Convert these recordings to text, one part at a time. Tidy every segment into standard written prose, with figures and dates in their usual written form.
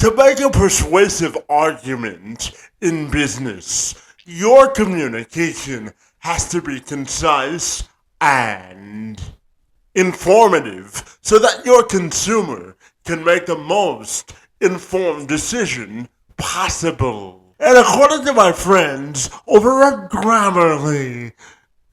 To make a persuasive argument in business, your communication has to be concise and informative so that your consumer can make the most informed decision possible. And according to my friends over at Grammarly,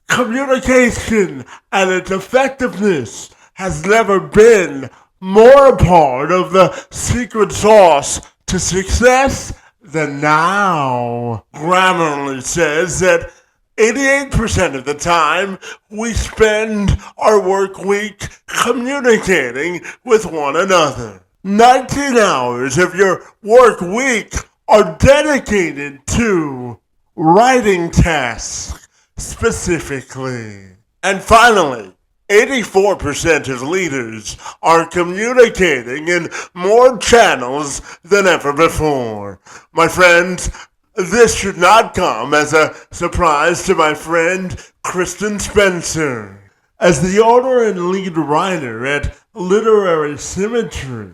communication and its effectiveness has never been more a part of the secret sauce to success than now. Grammarly says that 88% of the time we spend our work week communicating with one another. 19 hours of your work week are dedicated to writing tasks specifically. And finally, 84% of leaders are communicating in more channels than ever before. My friends, this should not come as a surprise to my friend Kristin Spencer. As the owner and lead writer at Literary Symmetry,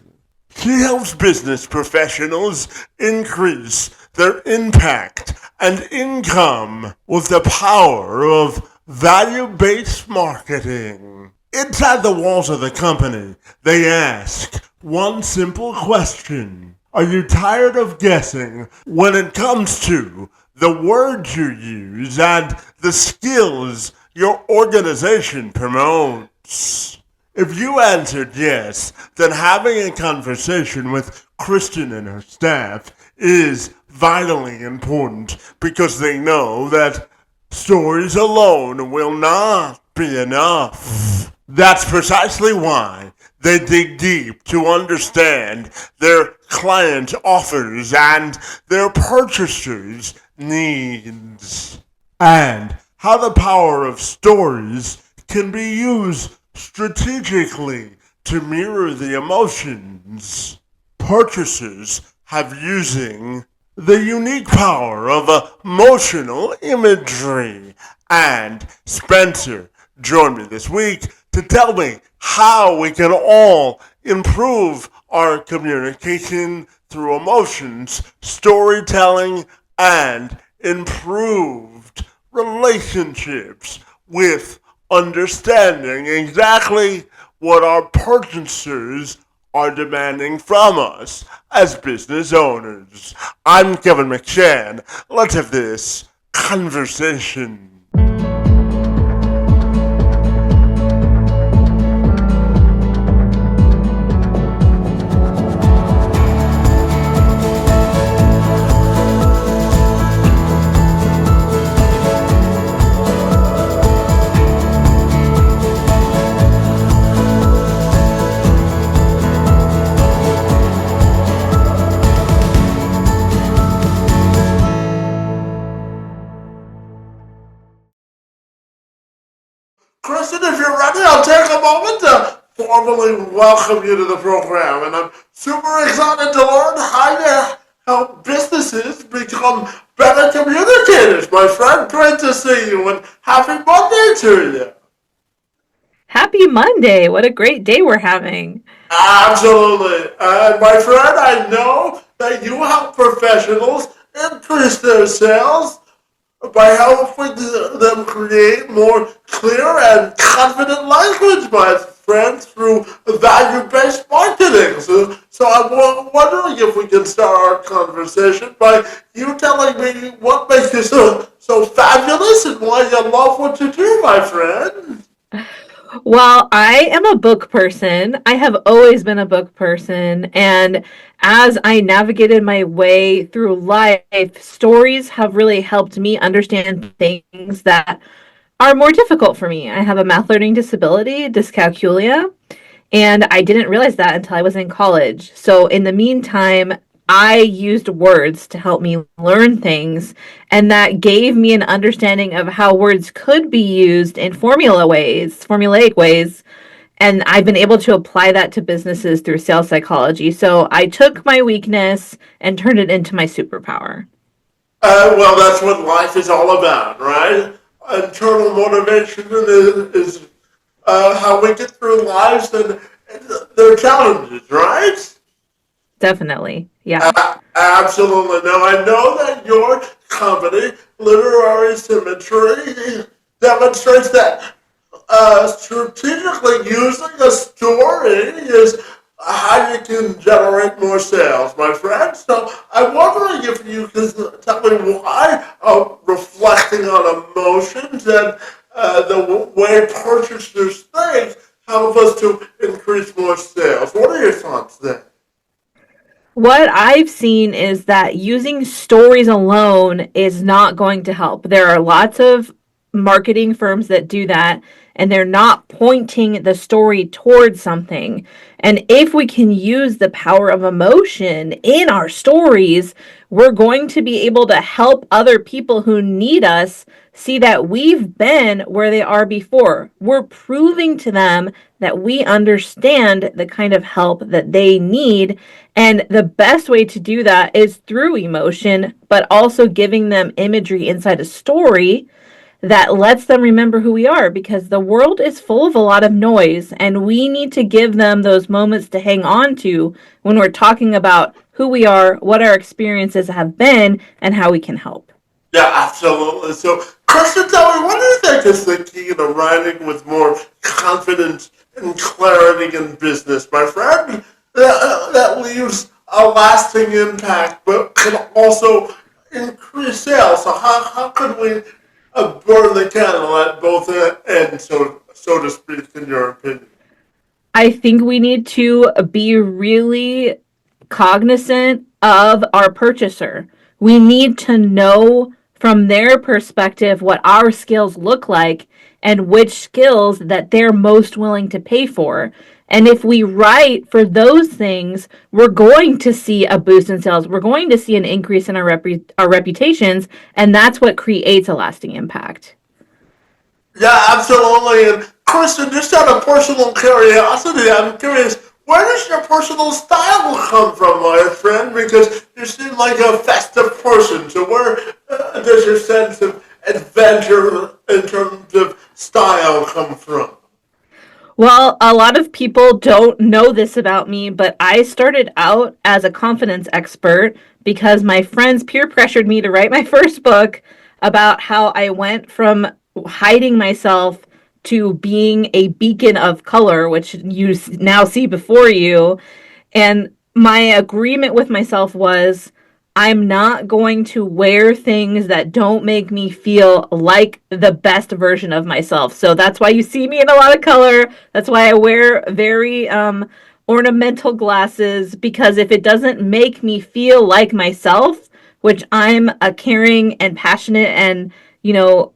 she helps business professionals increase their impact and income with the power of value-based marketing. Inside the walls of the company, they ask one simple question. Are you tired of guessing when it comes to the words you use and the skills your organization promotes? If you answered yes, then having a conversation with Kristin and her staff is vitally important because they know that stories alone will not be enough. That's precisely why they dig deep to understand their client offers and their purchasers' needs, and how the power of stories can be used strategically to mirror the emotions purchasers have using the unique power of emotional imagery. And Spencer joined me this week to tell me how we can all improve our communication through emotions, storytelling, and improved relationships with understanding exactly what our purchasers are demanding from us as business owners. I'm Kevin McShann. Let's have this conversation. Kristin, if you're ready, I'll take a moment to formally welcome you to the program. And I'm super excited to learn how to help businesses become better communicators. My friend, great to see you, and happy Monday to you. Happy Monday. What a great day we're having. Absolutely. And my friend, I know that you help professionals increase their sales by helping them create more clear and confident language, my friend, through value-based marketing. So I'm wondering if we can start our conversation by you telling me what makes you so fabulous and why you love what you do, my friend. Well, I am a book person. I have always been a book person. And as I navigated my way through life, stories have really helped me understand things that are more difficult for me. I have a math learning disability, dyscalculia, and I didn't realize that until I was in college. So, in the meantime, I used words to help me learn things, and that gave me an understanding of how words could be used in formulaic ways. And I've been able to apply that to businesses through sales psychology. So I took my weakness and turned it into my superpower. Well, that's what life is all about, right? Internal motivation is how we get through lives and their challenges, right? Definitely. Yeah. Absolutely. Now, I know that your company, Literary Symmetry, demonstrates that strategically using a story is how you can generate more sales, my friend. So I'm wondering if you can tell me why reflecting on emotions and the way purchasers think help us to increase more sales. What are your thoughts there? What I've seen is that using stories alone is not going to help. There are lots of marketing firms that do that, and they're not pointing the story towards something. And if we can use the power of emotion in our stories, we're going to be able to help other people who need us see that we've been where they are before. We're proving to them that we understand the kind of help that they need. And the best way to do that is through emotion, but also giving them imagery inside a story that lets them remember who we are, because the world is full of a lot of noise and we need to give them those moments to hang on to when we're talking about who we are, what our experiences have been, and how we can help. Yeah, absolutely. So, Kristin, tell me, what do you think is the key to writing with more confidence and clarity in business, my friend? That leaves a lasting impact, but can also increase sales. So, how could we burn the candle at both ends, so to speak, in your opinion? I think we need to be really cognizant of our purchaser. We need to know from their perspective what our skills look like and which skills that they're most willing to pay for. And if we write for those things, we're going to see a boost in sales. We're going to see an increase in our reputations, and that's what creates a lasting impact. Yeah, absolutely. And Kristen, just out of personal curiosity, I'm curious, where does your personal style come from, my friend? Because you seem like a festive person. So where does your sense of adventure in terms of style come from? Well, a lot of people don't know this about me, but I started out as a confidence expert because my friends peer pressured me to write my first book about how I went from hiding myself to being a beacon of color, which you now see before you. And my agreement with myself was I'm not going to wear things that don't make me feel like the best version of myself. So that's why you see me in a lot of color. That's why I wear very ornamental glasses, because if it doesn't make me feel like myself, which I'm a caring and passionate and, you know,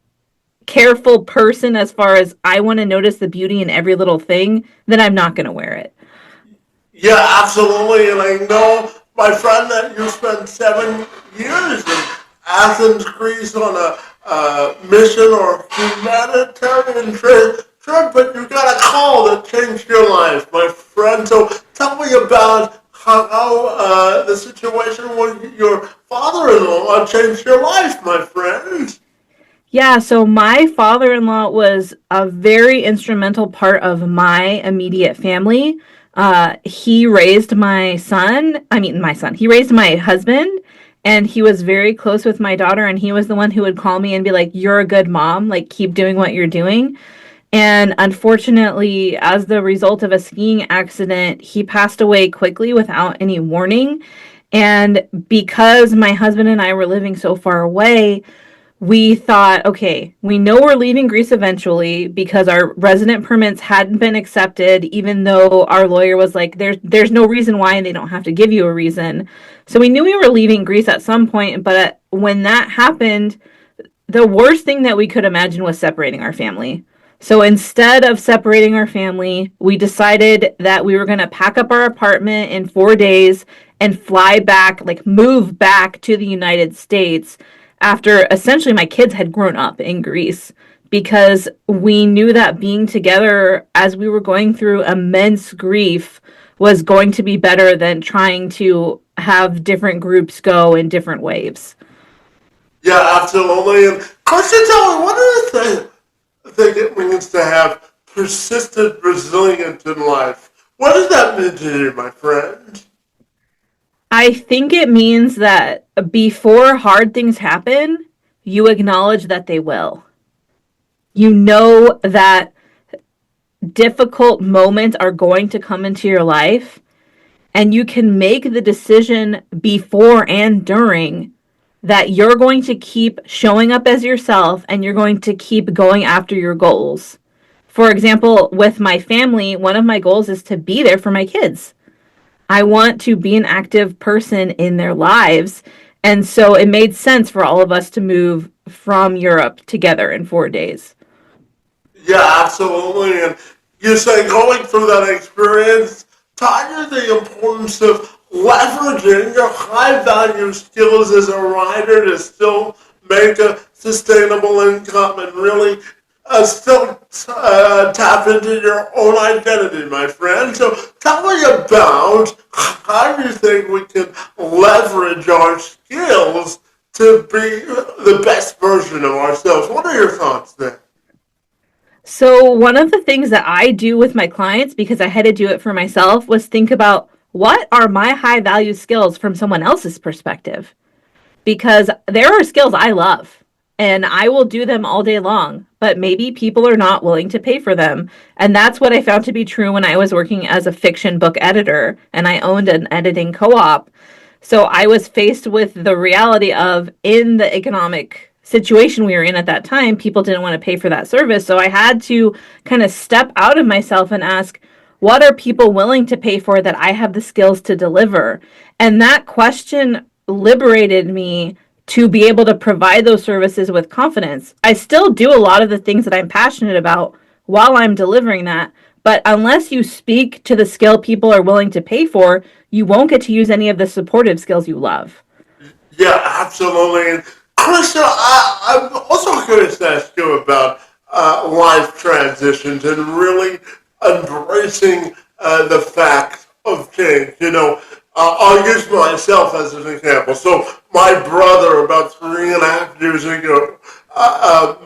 careful person as far as I want to notice the beauty in every little thing, then I'm not going to wear it. Yeah, absolutely. And I know, my friend, that you spent 7 years in Athens, Greece on a mission or humanitarian trip, but you got a call that changed your life, my friend. So tell me about how the situation with your father-in-law changed your life, my friend. Yeah, so my father in law was a very instrumental part of my immediate family. He raised my son, my son, he raised my husband, and he was very close with my daughter. And he was the one who would call me and be like, "You're a good mom, like, keep doing what you're doing." And unfortunately, as the result of a skiing accident, he passed away quickly without any warning. And because my husband and I were living so far away, we thought, okay, we know we're leaving Greece eventually because our resident permits hadn't been accepted, even though our lawyer was like, there's no reason why, and they don't have to give you a reason. So we knew we were leaving Greece at some point, but when that happened, the worst thing that we could imagine was separating our family. So instead of separating our family, we decided that we were going to pack up our apartment in 4 days and fly back, like move back to the United States after essentially my kids had grown up in Greece, because we knew that being together as we were going through immense grief was going to be better than trying to have different groups go in different waves. Yeah, absolutely. And question, tell me, what do you think it means to have persistent resilience in life? What does that mean to you, my friend? I think it means that before hard things happen, you acknowledge that they will. You know that difficult moments are going to come into your life, and you can make the decision before and during that you're going to keep showing up as yourself and you're going to keep going after your goals. For example, with my family, one of my goals is to be there for my kids. I want to be an active person in their lives. And so it made sense for all of us to move from Europe together in 4 days. Yeah, absolutely. And you say going through that experience taught you the importance of leveraging your high value skills as a writer to still make a sustainable income and really still tap into your own identity, my friend. So tell me about how you think we can leverage our skills to be the best version of ourselves. What are your thoughts there? So, one of the things that I do with my clients, because I had to do it for myself, was think about what are my high value skills from someone else's perspective? Because there are skills I love and I will do them all day long, but maybe people are not willing to pay for them. And that's what I found to be true when I was working as a fiction book editor and I owned an editing co op. So I was faced with the reality of in the economic situation we were in at that time, people didn't want to pay for that service. So I had to kind of step out of myself and ask, what are people willing to pay for that I have the skills to deliver? And that question liberated me to be able to provide those services with confidence. I still do a lot of the things that I'm passionate about while I'm delivering that. But unless you speak to the skill people are willing to pay for, you won't get to use any of the supportive skills you love. Yeah, absolutely. And Krista, I'm also curious to ask you about life transitions and really embracing the fact of change. I'll use myself as an example. So my brother, about 3.5 years ago,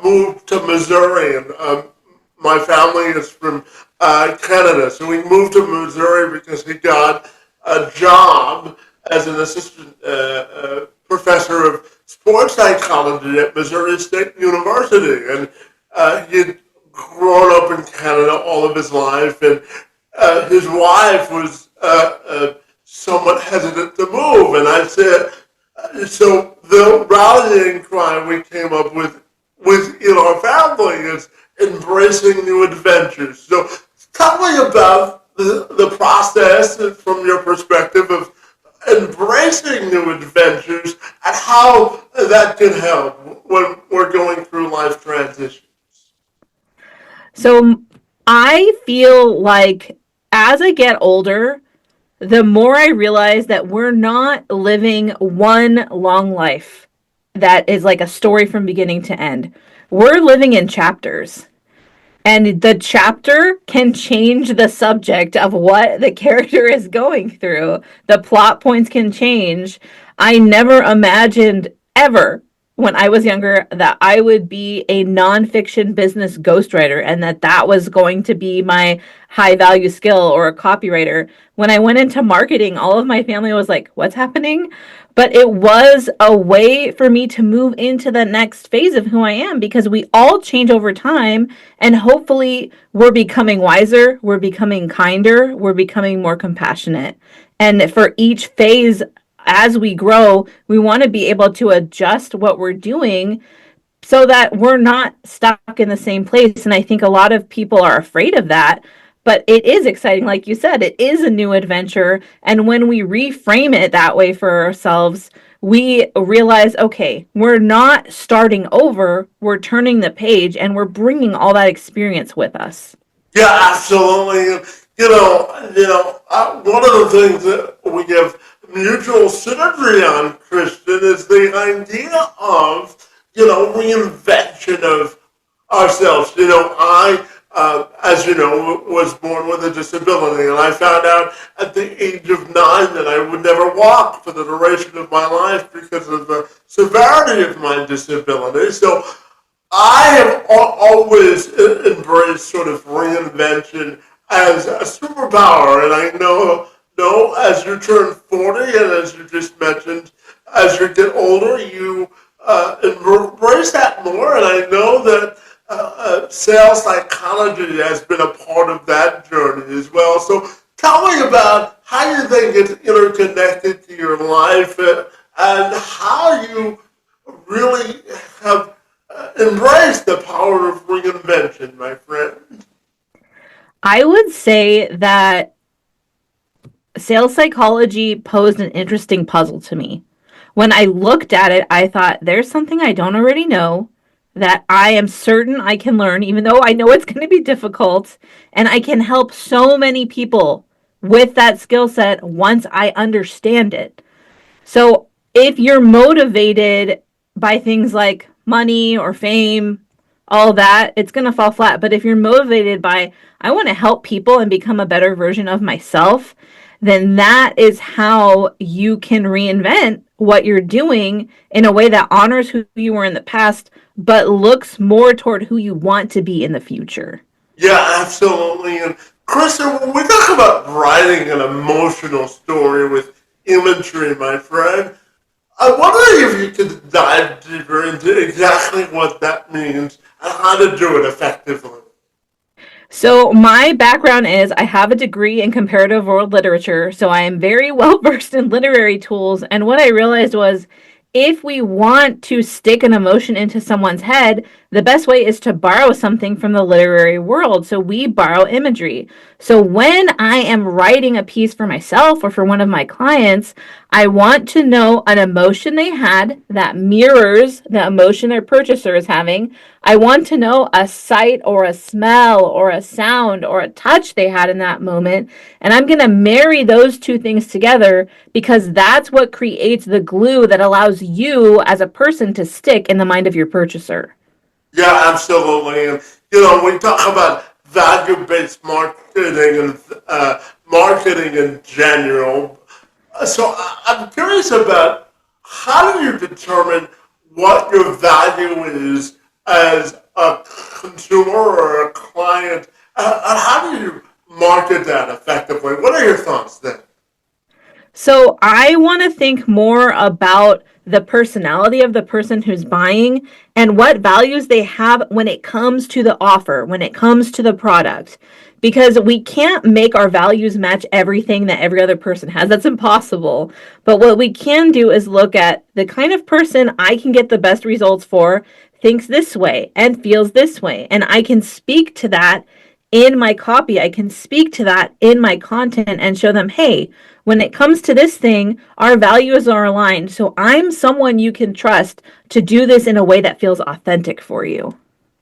moved to Missouri, and my family is from Canada. So we moved to Missouri because he got a job as an assistant professor of sports psychology at Missouri State University. And he'd grown up in Canada all of his life, and his wife was somewhat hesitant to move. And I said, so the rallying cry we came up with in our family is embracing new adventures. So tell me about the process from your perspective of embracing new adventures and how that can help when we're going through life transitions. So I feel like as I get older, the more I realize that we're not living one long life that is like a story from beginning to end. We're living in chapters. And the chapter can change the subject of what the character is going through. The plot points can change. I never imagined ever when I was younger that I would be a nonfiction business ghostwriter and that was going to be my high value skill or a copywriter. When I went into marketing, all of my family was like, what's happening? But it was a way for me to move into the next phase of who I am because we all change over time and hopefully we're becoming wiser, we're becoming kinder, we're becoming more compassionate. And for each phase as we grow, we want to be able to adjust what we're doing so that we're not stuck in the same place. And I think a lot of people are afraid of that. But it is exciting. Like you said, it is a new adventure. And when we reframe it that way for ourselves, we realize, okay, we're not starting over, we're turning the page and we're bringing all that experience with us. Yeah, absolutely. One of the things that we have mutual synergy on, Kristen, is the idea of, reinvention of ourselves. As you know, was born with a disability, and I found out at the age of 9 that I would never walk for the duration of my life because of the severity of my disability. So I have always embraced sort of reinvention as a superpower, and I know know, as you turn 40, and as you just mentioned, as you get older, you embrace that more. And I know that sales psychology has been a part of that journey as well. So tell me about how you think it's interconnected to your life, and how you really have embraced the power of reinvention, my friend. I would say that sales psychology posed an interesting puzzle to me. When I looked at it, I thought, there's something I don't already know that I am certain I can learn, even though I know it's going to be difficult, and I can help so many people with that skill set once I understand it. So if you're motivated by things like money or fame, all that, it's going to fall flat. But if you're motivated by, I want to help people and become a better version of myself, then that is how you can reinvent what you're doing in a way that honors who you were in the past, but looks more toward who you want to be in the future. Yeah, absolutely. And Kristen, when we talk about writing an emotional story with imagery, my friend, I wonder if you could dive deeper into exactly what that means and how to do it effectively. So, my background is I have a degree in comparative world literature, so I am very well versed in literary tools. And what I realized was if we want to stick an emotion into someone's head, the best way is to borrow something from the literary world. So, we borrow imagery. So, when I am writing a piece for myself or for one of my clients, I want to know an emotion they had that mirrors the emotion their purchaser is having. I want to know a sight or a smell or a sound or a touch they had in that moment. And I'm going to marry those two things together because that's what creates the glue that allows you as a person to stick in the mind of your purchaser. Yeah, absolutely. And, we talk about value-based marketing and marketing in general. So I'm curious about how do you determine what your value is as a consumer or a client? And how do you market that effectively? What are your thoughts there? So I want to think more about the personality of the person who's buying and what values they have when it comes to the offer, when it comes to the product. Because we can't make our values match everything that every other person has. That's impossible. But what we can do is look at the kind of person I can get the best results for, thinks this way and feels this way. And I can speak to that in my copy. I can speak to that in my content and show them, hey, when it comes to this thing, our values are aligned. So I'm someone you can trust to do this in a way that feels authentic for you.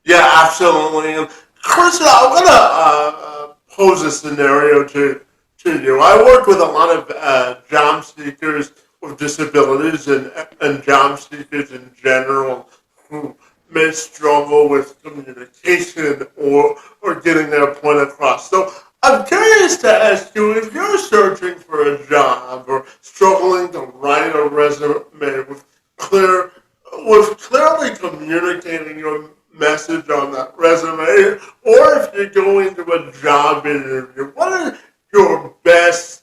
Yeah, absolutely. And Chris, I'm gonna pose a scenario to you. I work with a lot of job seekers with disabilities and job seekers in general who may struggle with communication or getting their point across. So I'm curious to ask you if you're searching for a job or struggling to write a resume clear clearly communicating your message on that resume, or if you're going to a job interview, what are your best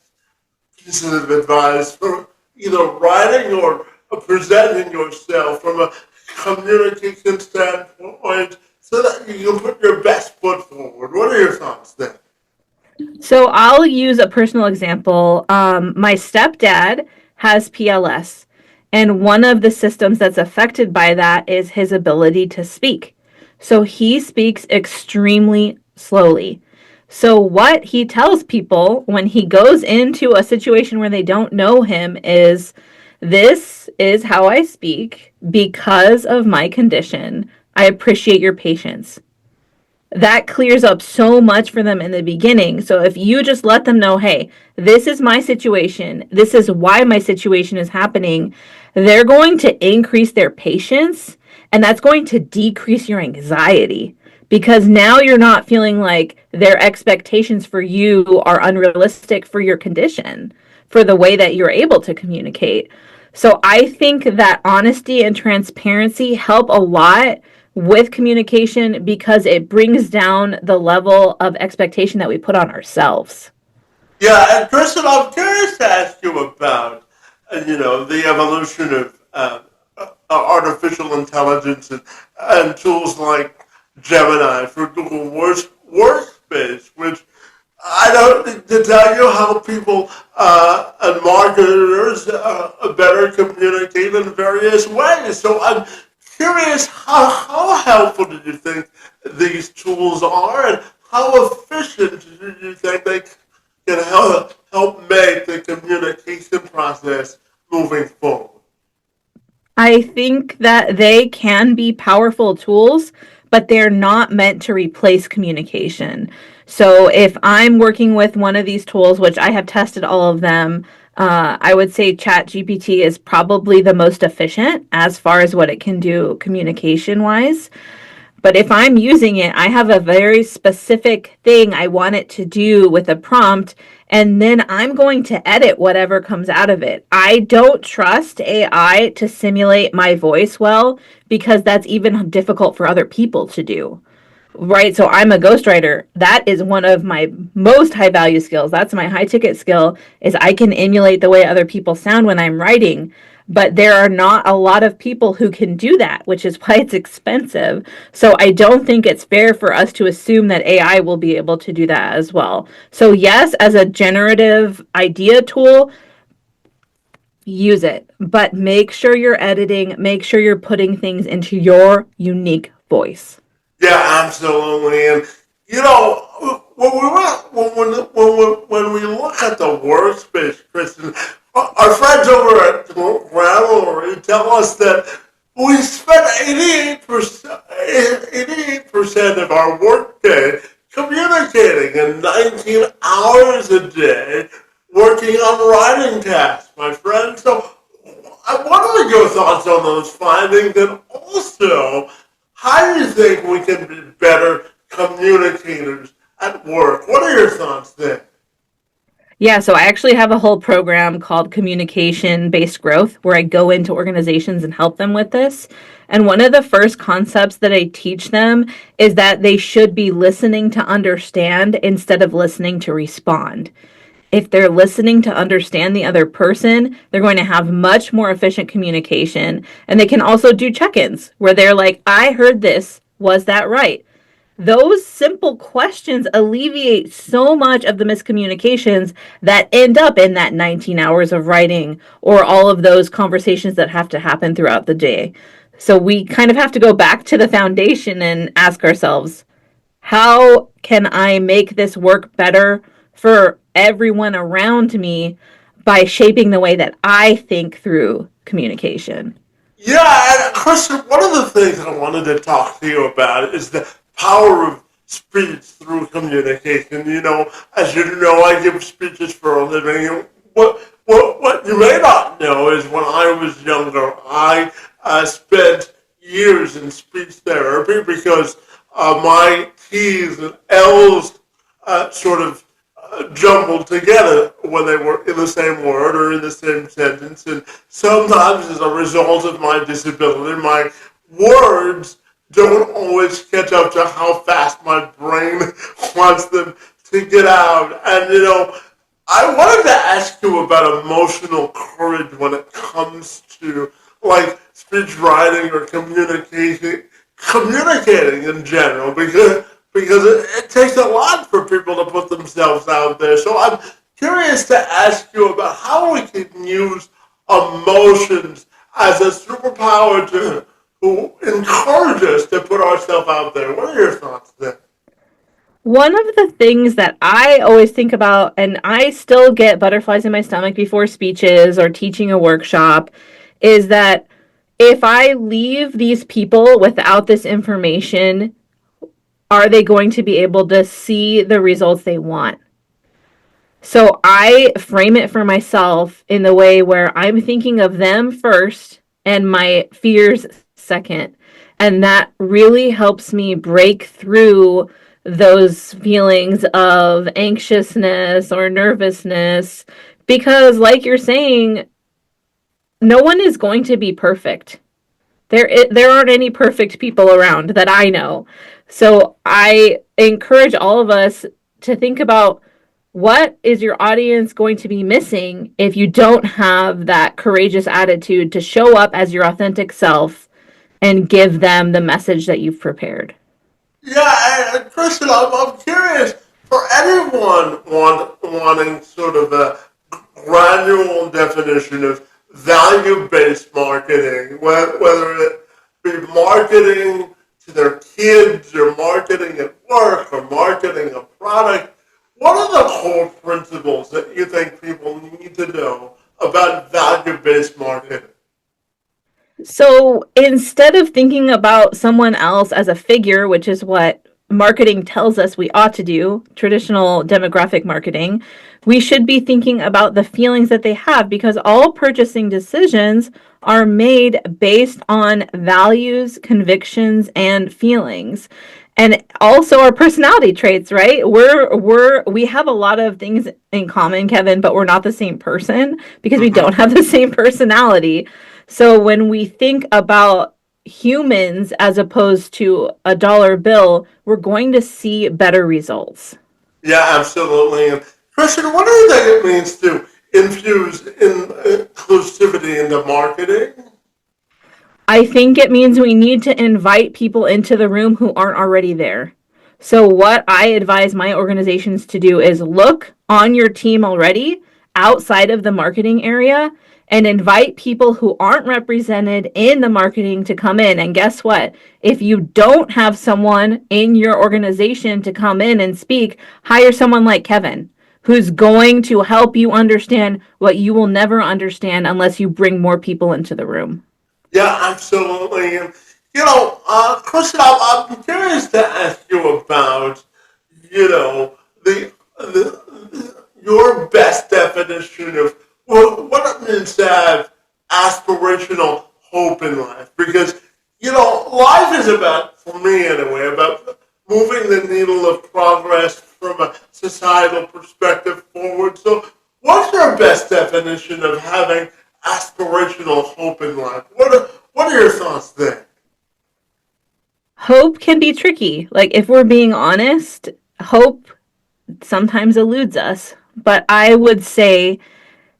pieces of advice for either writing or presenting yourself from a communication standpoint so that you can put your best foot forward? What are your thoughts there? So I'll use a personal example. My stepdad has PLS, and one of the systems that's affected by that is his ability to speak. So he speaks extremely slowly. So what he tells people when he goes into a situation where they don't know him is, this is how I speak because of my condition. I appreciate your patience. That clears up so much for them in the beginning. So if you just let them know, hey, this is my situation, this is why my situation is happening, they're going to increase their patience, and that's going to decrease your anxiety because now you're not feeling like their expectations for you are unrealistic for your condition, for the way that you're able to communicate. So I think that honesty and transparency help a lot with communication because it brings down the level of expectation that we put on ourselves. Yeah, and Kristen, I'm curious to ask you about, the evolution of artificial intelligence and tools like Gemini for Google Workspace, which I don't need to tell you how people and marketers better communicate in various ways. So I'm curious, how helpful do you think these tools are, and how efficient do you think they can help make the communication process moving forward? I think that they can be powerful tools, but they're not meant to replace communication. So if I'm working with one of these tools, which I have tested all of them, I would say ChatGPT is probably the most efficient as far as what it can do communication wise. But if I'm using it, I have a very specific thing I want it to do with a prompt, and then I'm going to edit whatever comes out of it. I don't trust AI to simulate my voice well because that's even difficult for other people to do. Right, so I'm a ghostwriter. That is one of my most high value skills. That's my high ticket skill is I can emulate the way other people sound when I'm writing. But there are not a lot of people who can do that, which is why it's expensive. So I don't think it's fair for us to assume that AI will be able to do that as well. So yes, as a generative idea tool, use it, but make sure you're editing, make sure you're putting things into your unique voice. Yeah, absolutely. And when we when we look at the workspace, Kristen, our friends over at Grammarly tell us that we spend 88% of our workday communicating, and 19 hours a day working on writing tasks, my friend. So I wonder your thoughts on those findings, and also, how do you think we can be better communicators at work? What are your thoughts there? Yeah, so I actually have a whole program called communication based growth where I go into organizations and help them with this. And one of the first concepts that I teach them is that they should be listening to understand instead of listening to respond. If they're listening to understand the other person, they're going to have much more efficient communication. And they can also do check ins where they're like, I heard this. Was that right? Those simple questions alleviate so much of the miscommunications that end up in that 19 hours of writing or all of those conversations that have to happen throughout the day. So we kind of have to go back to the foundation and ask ourselves, how can I make this work better for everyone around me by shaping the way that I think through communication? Yeah, and Christian, one of the things I wanted to talk to you about is the power of speech through communication. As you know, I give speeches for a living. And what you may not know is when I was younger, I spent years in speech therapy because my T's and L's sort of jumbled together when they were in the same word or in the same sentence. And sometimes, as a result of my disability, my words don't always catch up to how fast my brain wants them to get out. And, I wanted to ask you about emotional courage when it comes to like speech writing or communicating in general, because it takes a lot for people to put themselves out there. So I'm curious to ask you about how we can use emotions as a superpower to encourage us to put ourselves out there. What are your thoughts there? One of the things that I always think about, and I still get butterflies in my stomach before speeches or teaching a workshop, is that if I leave these people without this information, are they going to be able to see the results they want? So I frame it for myself in the way where I'm thinking of them first and my fears second. And that really helps me break through those feelings of anxiousness or nervousness because, like you're saying, no one is going to be perfect. There aren't any perfect people around that I know. So I encourage all of us to think about What is your audience going to be missing if you don't have that courageous attitude to show up as your authentic self and give them the message that you've prepared? Yeah, and Christian, I'm curious for anyone wanting sort of a granular definition of value-based marketing, whether it be marketing to their kids or marketing at work or marketing a product. What are the core principles that you think people need to know about value-based marketing? So instead of thinking about someone else as a figure, which is what marketing tells us we ought to do, traditional demographic marketing, we should be thinking about the feelings that they have because all purchasing decisions are made based on values, convictions, and feelings. And also our personality traits, right? We have a lot of things in common, Kevin, but we're not the same person because we don't Mm-hmm. have the same personality. So when we think about humans as opposed to a dollar bill, we're going to see better results. Yeah, absolutely. And Christian, what do you think it means to infuse inclusivity into marketing? I think it means we need to invite people into the room who aren't already there. So, what I advise my organizations to do is look on your team already outside of the marketing area and invite people who aren't represented in the marketing to come in. And guess what? If you don't have someone in your organization to come in and speak, hire someone like Kevin, who's going to help you understand what you will never understand unless you bring more people into the room. Yeah, absolutely. And, Christian, I'm curious to ask you about, you know, your best definition of what it means to have aspirational hope in life. Because, life is about, for me anyway, about moving the needle of progress from a societal perspective forward. So, what's your best definition of having aspirational hope in life? What are your thoughts there? Hope can be tricky. Like, if we're being honest, hope sometimes eludes us. But I would say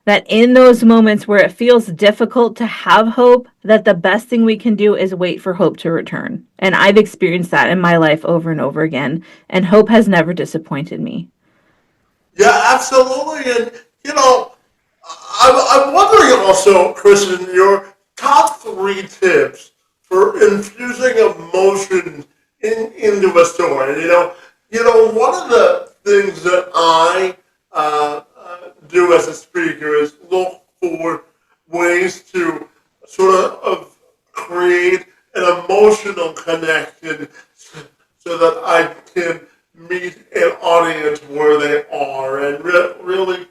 that in those moments where it feels difficult to have hope, that the best thing we can do is wait for hope to return. And I've experienced that in my life over and over again. And hope has never disappointed me. Yeah, absolutely. And, I'm wondering also, Kristen, your top three tips for infusing emotion into a story. One of the things that I do as a speaker is look for ways to sort of create an emotional connection so that I can meet an audience where they are and really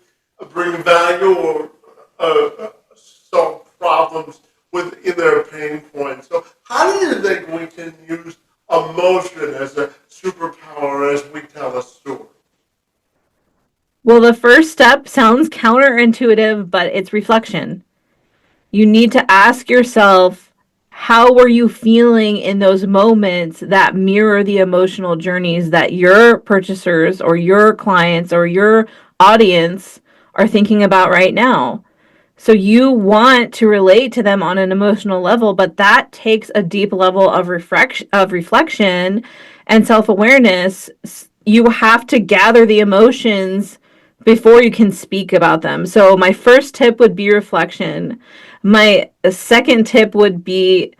bring value or solve problems within their pain points. So how do you think we can use emotion as a superpower as we tell a story? Well, the first step sounds counterintuitive, but it's reflection. You need to ask yourself, how were you feeling in those moments that mirror the emotional journeys that your purchasers or your clients or your audience are thinking about right now? So you want to relate to them on an emotional level, but that takes a deep level of reflection and self-awareness. You have to gather the emotions before you can speak about them. So my first tip would be reflection. My second tip would be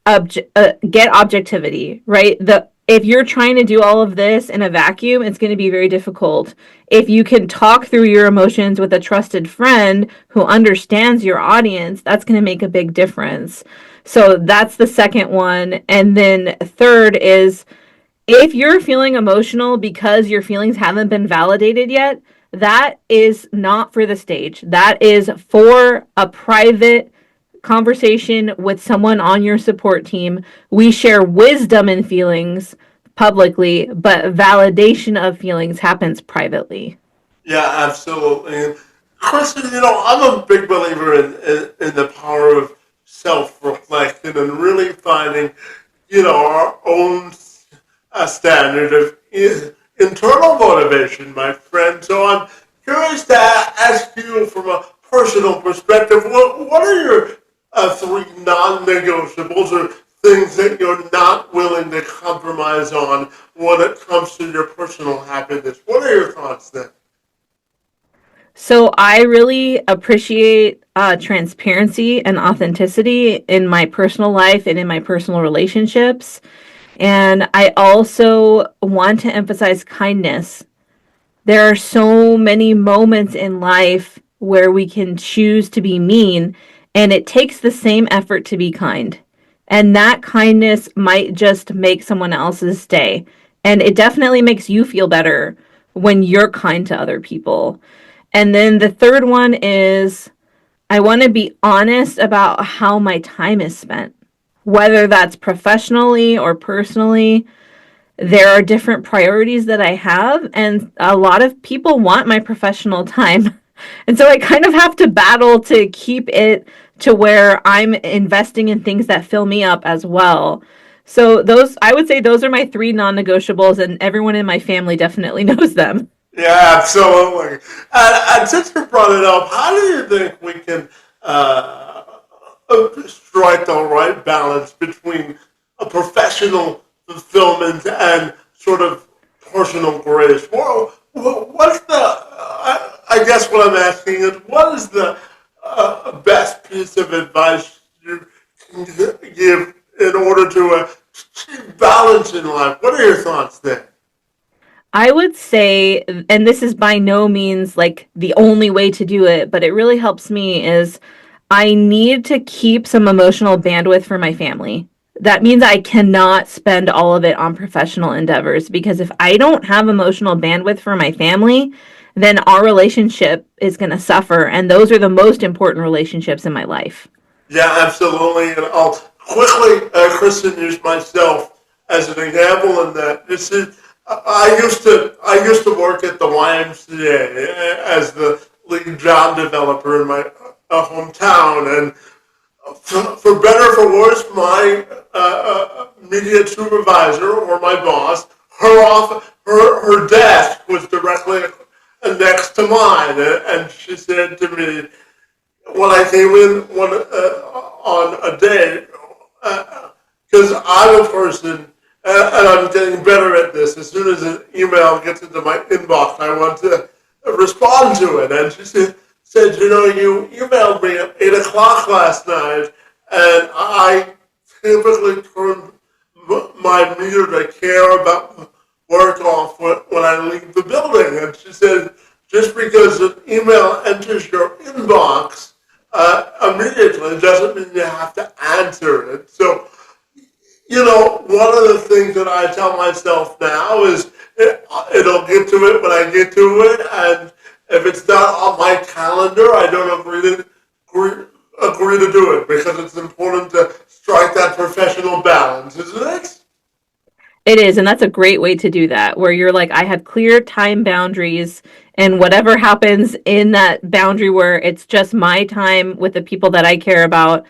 get objectivity, right? The If you're trying to do all of this in a vacuum, it's going to be very difficult. If you can talk through your emotions with a trusted friend who understands your audience, that's going to make a big difference. So that's the second one. And then third is, if you're feeling emotional because your feelings haven't been validated yet, that is not for the stage. That is for a private conversation with someone on your support team. We share wisdom and feelings publicly, but validation of feelings happens privately. Yeah, absolutely. And Kristen, I'm a big believer in the power of self-reflection and really finding, our own standard of internal motivation, my friend. So I'm curious to ask you from a personal perspective, what are your three non-negotiables or things that you're not willing to compromise on when it comes to your personal happiness? What are your thoughts there? So I really appreciate transparency and authenticity in my personal life and in my personal relationships. And I also want to emphasize kindness. There are so many moments in life where we can choose to be mean, and it takes the same effort to be kind. And that kindness might just make someone else's day. And it definitely makes you feel better when you're kind to other people. And then the third one is I want to be honest about how my time is spent, whether that's professionally or personally. There are different priorities that I have, and a lot of people want my professional time. And so I kind of have to battle to keep it to where I'm investing in things that fill me up as well. So those I would say those are my three non-negotiables, and everyone in my family definitely knows them. Yeah, absolutely. And since you brought it up, how do you think we can uh, strike the right balance between a professional fulfillment and sort of personal grace? What's the, I guess what I'm asking is, what is the best piece of advice you can give in order to achieve balance in life? What are your thoughts there? I would say, and this is by no means like the only way to do it, but it really helps me is I need to keep some emotional bandwidth for my family. That means I cannot spend all of it on professional endeavors because if I don't have emotional bandwidth for my family, then our relationship is going to suffer. And those are the most important relationships in my life. Yeah, absolutely. And I'll quickly, Kristen, use myself as an example in that. This is, I used to work at the YMCA as the lead job developer in my hometown, and for better or for worse, my immediate supervisor or my boss, her desk was directly next to mine, and she said to me, when I came in on a day, because I'm a person, and I'm getting better at this. As soon as an email gets into my inbox, I want to respond to it. And she said, you know, you emailed me at 8 o'clock last night, and I typically turn my meter to care about work off when I leave the building. And she said, just because an email enters your inbox immediately doesn't mean you have to answer it. So, you know, one of the things that I tell myself now is it'll get to it when I get to it, and if it's not on my calendar, I don't agree to do it because it's important to strike that professional balance, isn't it? It is, and that's a great way to do that, where you're like, I have clear time boundaries, and whatever happens in that boundary where it's just my time with the people that I care about,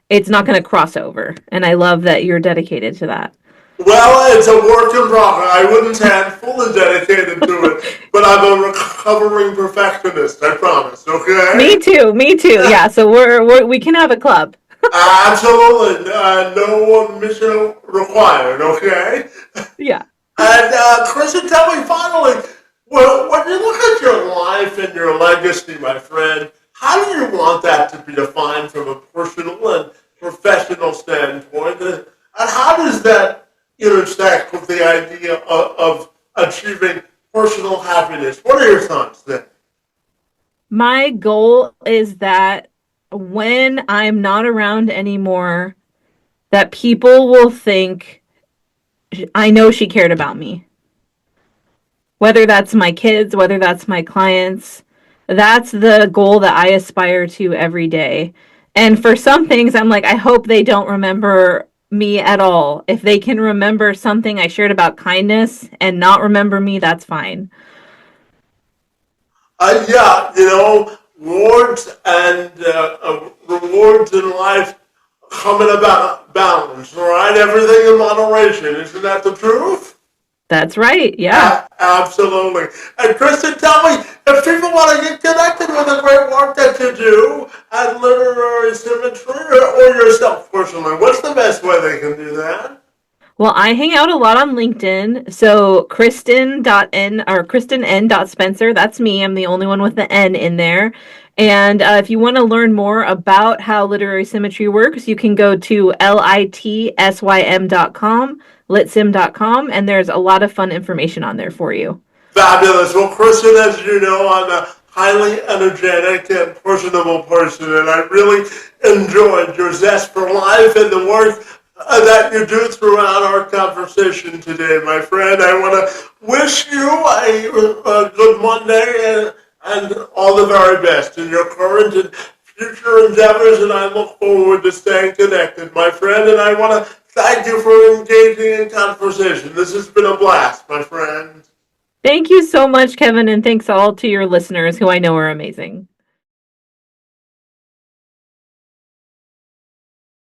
it's not going to cross over. And I love that you're dedicated to that. Well, it's a work in progress. I wouldn't say I'm fully dedicated to it, but I'm a recovering perfectionist, I promise, Me okay? too, me too. Yeah, so we can have a club. Absolutely. No mission required, okay? Yeah. And Kristen, tell me finally, well, when you look at your life and your legacy, my friend, how do you want that to be defined from a personal and professional standpoint? And how does that intersect with the idea of achieving personal happiness? What are your thoughts there? My goal is that when I'm not around anymore, that people will think I know she cared about me. Whether that's my kids, whether that's my clients, that's the goal that I aspire to every day. And for some things, I'm like, I hope they don't remember me at all. If they can remember something I shared about kindness and not remember me, that's fine. Yeah, you know, rewards and rewards in life come in about balance, right? Everything in moderation. Isn't that the truth? That's right. Yeah. Absolutely. And Kristin, tell me, if people want to get connected with the great work that you do at Literary Symmetry or yourself personally, what's the best way they can do that? Well, I hang out a lot on LinkedIn. So Kristin.N or Kristin N. Spencer, that's me. I'm the only one with the N in there. And if you want to learn more about how literary symmetry works, you can go to litsym.com, litsym.com, and there's a lot of fun information on there for you. Fabulous. Well, Kristin, as you know, I'm a highly energetic and personable person, and I really enjoyed your zest for life and the work that you do throughout our conversation today, my friend. I want to wish you a good Monday and all the very best in your current and future endeavors, and I look forward to staying connected, my friend, and I want to thank you for engaging in conversation. This has been a blast, my friend. Thank you so much, Kevin, and thanks all to your listeners who I know are amazing.